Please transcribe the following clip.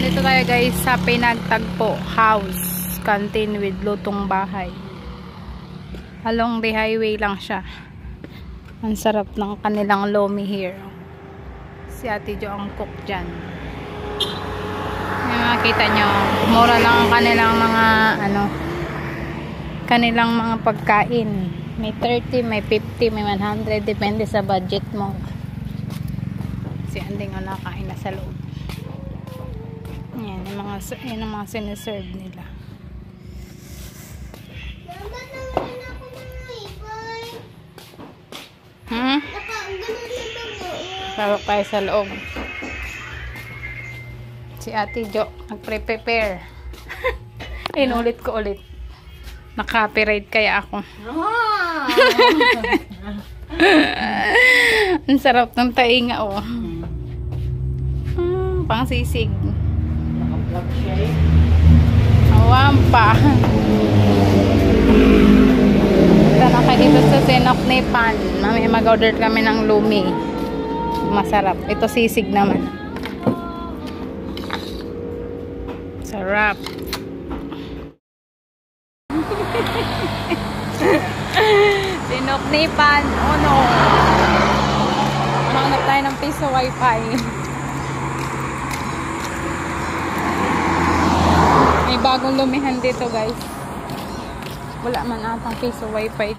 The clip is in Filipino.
Dito tayo guys sa Pinagtagpo House Canteen with lutong bahay. Along the highway lang siya. Ang sarap ng kanilang lomi here. Si Ate Jo ang cook dyan. Makita nyo, mura lang ang kanilang mga kanilang mga pagkain. May 30, may 50, may 100, depende sa budget mo. Si Anding ang nakain na sa loob. Yan ang mga siniserve nila. Tawag tayo sa loob. Si Ate Jo nagpre-prepare. Inulit ko ulit. Na-copyright kaya ako. Ang sarap ng tainga oh. Pang sisig. Naka-vlog siya eh. Wampa. Punta na kayo dito sa Sinoknipan. Mamaya mag-order kami ng lumi. Masarap. Ito sisig naman. Sarap. Sinoknipan. Oh no. Hanap tayo ng piso wifi. May bagong lumihan dito guys. Wala man atang piso wifi.